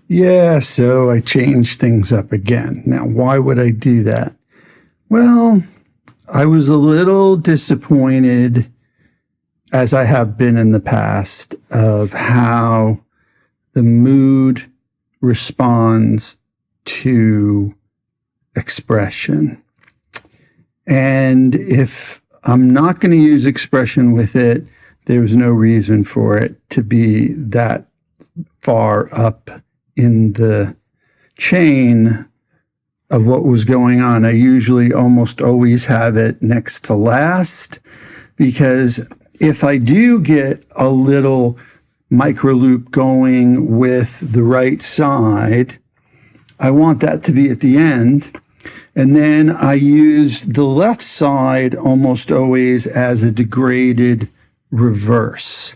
Yeah, so I changed things up again. Now, why would I do that? Well, I was a little disappointed, as I have been in the past, of how the mood responds to expression. And if I'm not going to use expression with it, there's no reason for it to be that far up in the chain of what was going on. I usually almost always have it next to last, because if I do get a little micro loop going with the right side, I want that to be at the end. And then I use the left side almost always as a degraded reverse.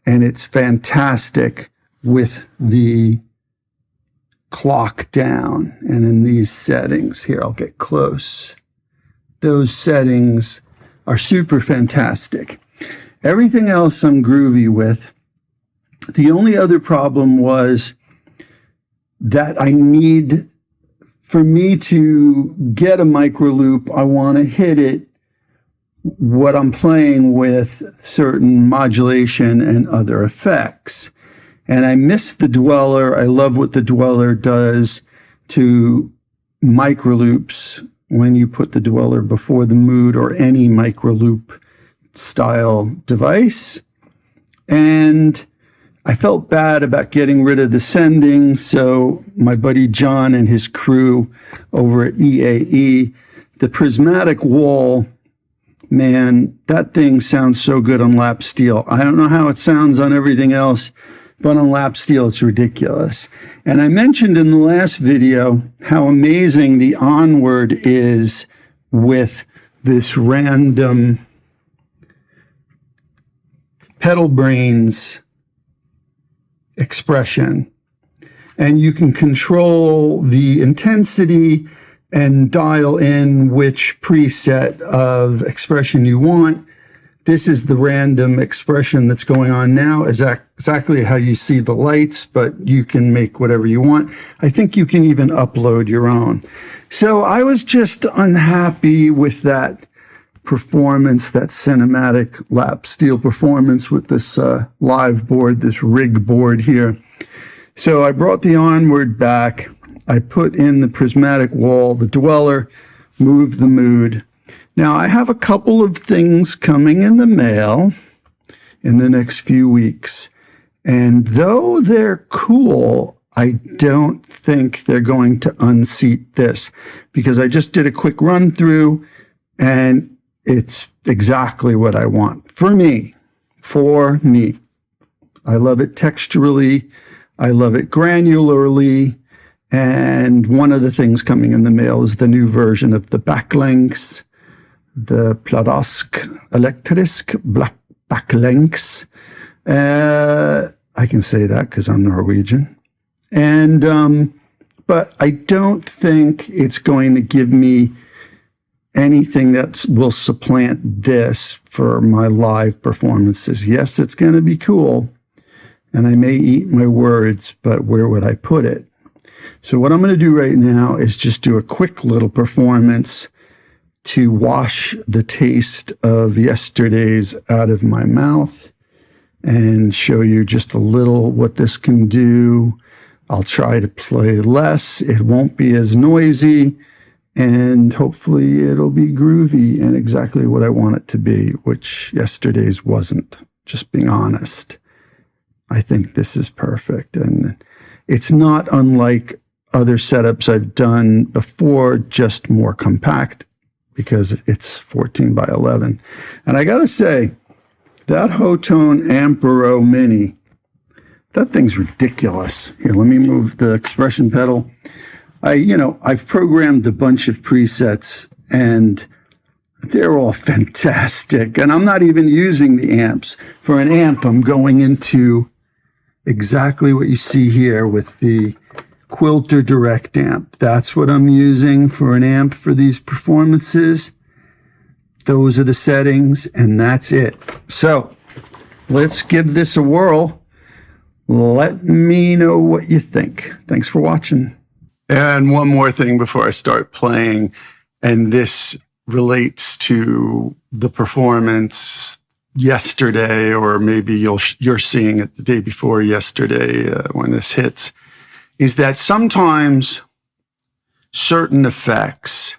And it's fantastic with the clock down. And in these settings, here, I'll get close. Those settings are super fantastic. Everything else I'm groovy with. The only other problem was that I need, for me to get a micro loop, I want to hit it what I'm playing with certain modulation and other effects. And I miss the dweller. I love what the dweller does to micro loops when you put the dweller before the mood or any micro loop style device. And I felt bad about getting rid of the sending, so my buddy John and his crew over at EAE, the prismatic wall, man, that thing sounds so good on lap steel. I don't know how it sounds on everything else, but on lap steel, it's ridiculous. And I mentioned in the last video how amazing the Onward is with this random pedal brains expression. And you can control the intensity and dial in which preset of expression you want. This is the random expression that's going on now, exactly how you see the lights, but you can make whatever you want. I think you can even upload your own. So I was just unhappy with that performance, that cinematic lap steel performance with this live board, this rig board here. So I brought the Onward back. I put in the prismatic wall, the dweller, moved the mood. Now I have a couple of things coming in the mail in the next few weeks. And though they're cool, I don't think they're going to unseat this, because I just did a quick run through and it's exactly what I want for me. I love it texturally. I love it granularly. And one of the things coming in the mail is the new version of the backlinks, the Pladask Elektrisk backlinks. I can say that because I'm Norwegian. And, but I don't think it's going to give me anything that will supplant this for my live performances. Yes, it's going to be cool, and I may eat my words, but where would I put it? So what I'm going to do right now is just do a quick little performance to wash the taste of yesterday's out of my mouth and show you just a little what this can do. I'll try to play less. It won't be as noisy. And hopefully it'll be groovy and exactly what I want it to be, which yesterday's wasn't, just being honest. I think this is perfect. And it's not unlike other setups I've done before, just more compact because it's 14 by 11. And I got to say, that Hotone Ampero Mini, that thing's ridiculous. Here, let me move the expression pedal. I've programmed a bunch of presets and they're all fantastic. And I'm not even using the amps. For an amp, I'm going into exactly what you see here with the Quilter Direct amp. That's what I'm using for an amp for these performances. Those are the settings and that's it. So let's give this a whirl. Let me know what you think. Thanks for watching. And one more thing before I start playing, and this relates to the performance yesterday, or maybe you're seeing it the day before yesterday when this hits, is that sometimes certain effects,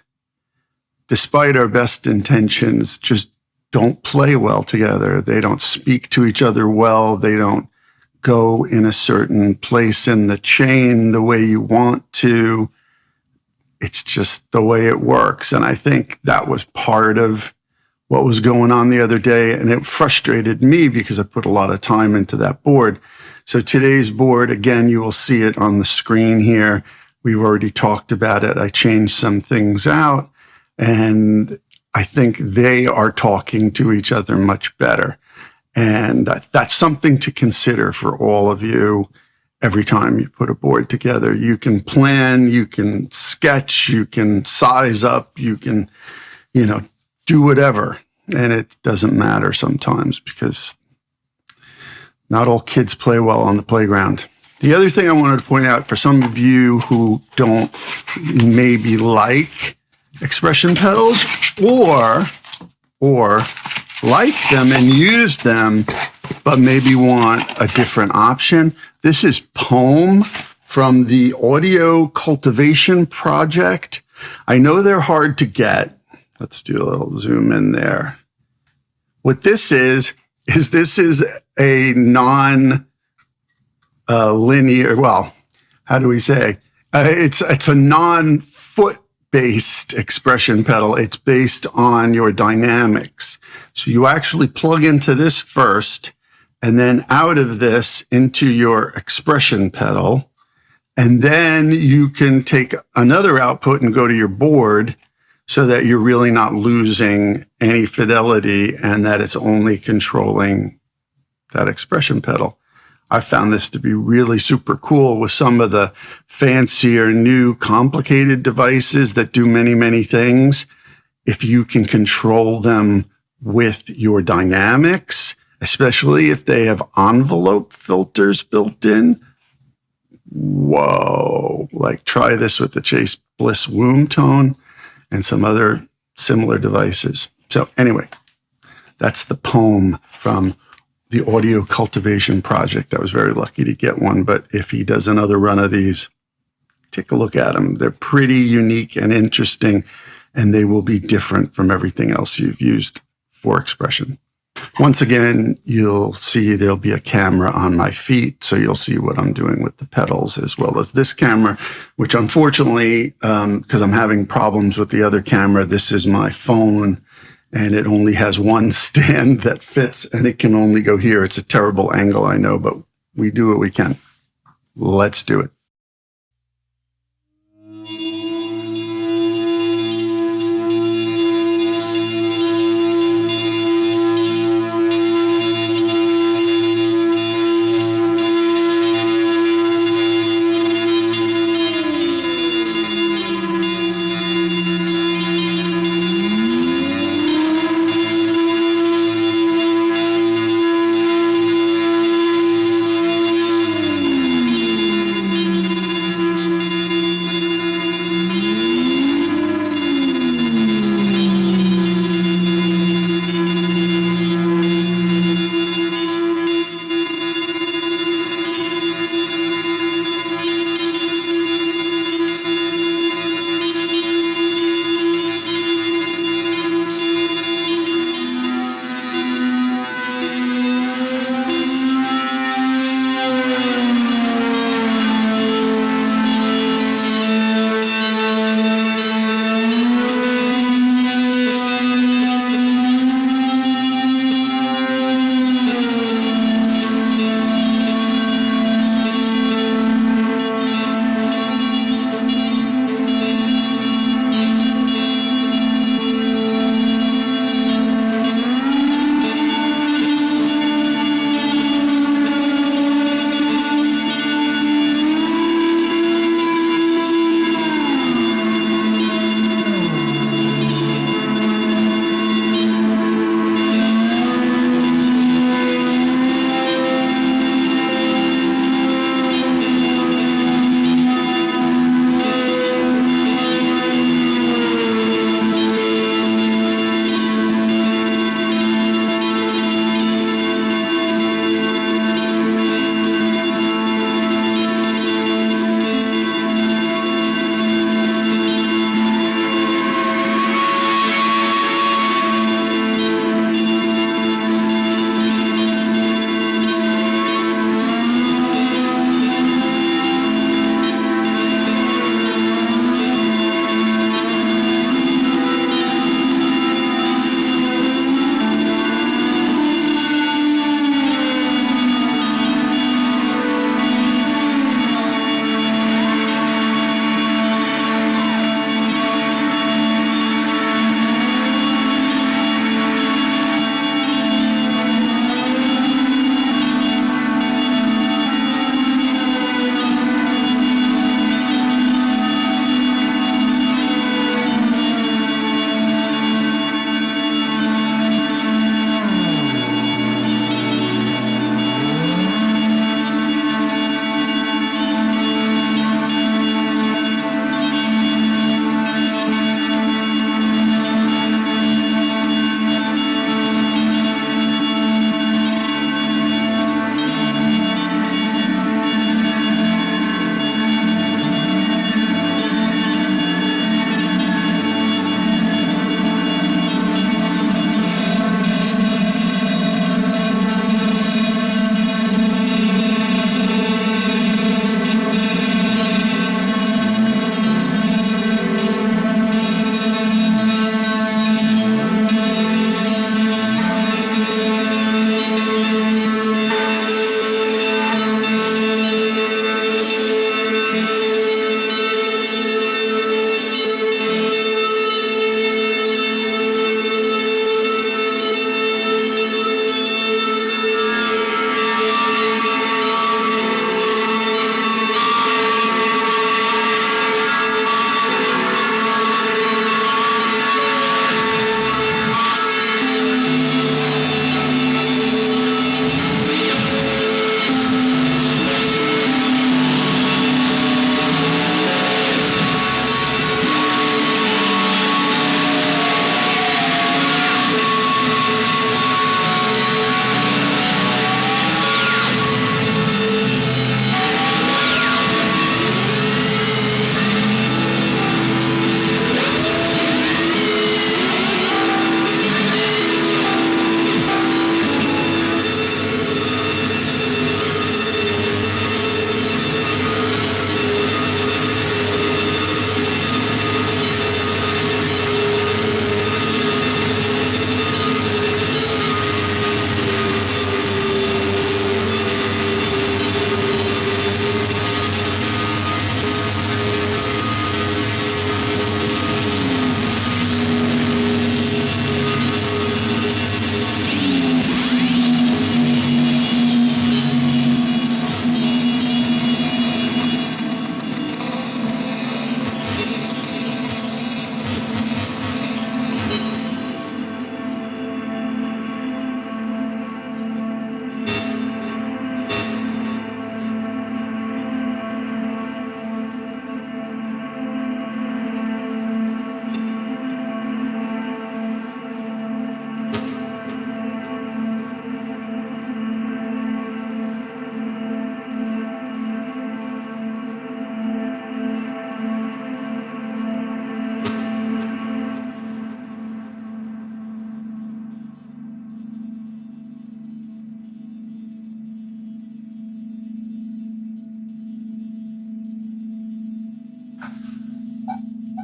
despite our best intentions, just don't play well together. They don't speak to each other well. They don't go in a certain place in the chain the way you want to. It's just the way it works. And I think that was part of what was going on the other day. And it frustrated me because I put a lot of time into that board. So today's board, again, you will see it on the screen here. We've already talked about it. I changed some things out, and I think they are talking to each other much better. And that's something to consider for all of you every time you put a board together. You can plan, you can sketch, you can size up, you can, do whatever. And it doesn't matter sometimes because not all kids play well on the playground. The other thing I wanted to point out for some of you who don't maybe like expression pedals or like them and use them, but maybe want a different option. This is Pome from the Audio Cultivation Project. I know they're hard to get. Let's do a little zoom in there. What this is this is a non-linear, well, how do we say? It's a non-foot based expression pedal. It's based on your dynamics. So you actually plug into this first, and then out of this into your expression pedal. And then you can take another output and go to your board so that you're really not losing any fidelity and that it's only controlling that expression pedal. I found this to be really super cool with some of the fancier, new, complicated devices that do many, many things. If you can control them with your dynamics, especially if they have envelope filters built in, whoa, like try this with the Chase Bliss Womb Tone and some other similar devices. So anyway, that's the Pome from the Audio Cultivation Project. I was very lucky to get one, but if he does another run of these, take a look at them. They're pretty unique and interesting, and they will be different from everything else you've used for expression. Once again, you'll see there'll be a camera on my feet, so you'll see what I'm doing with the pedals, as well as this camera, which unfortunately, because I'm having problems with the other camera, this is my phone, and it only has one stand that fits, and it can only go here. It's a terrible angle, I know, but we do what we can. Let's do it.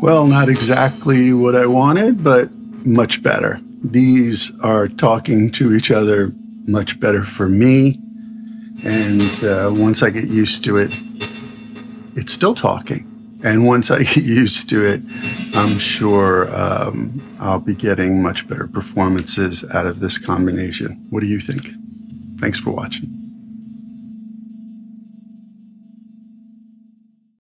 Well, not exactly what I wanted, but much better. These are talking to each other much better for me. And once I get used to it, it's still talking. And once I get used to it, I'm sure I'll be getting much better performances out of this combination. What do you think? Thanks for watching.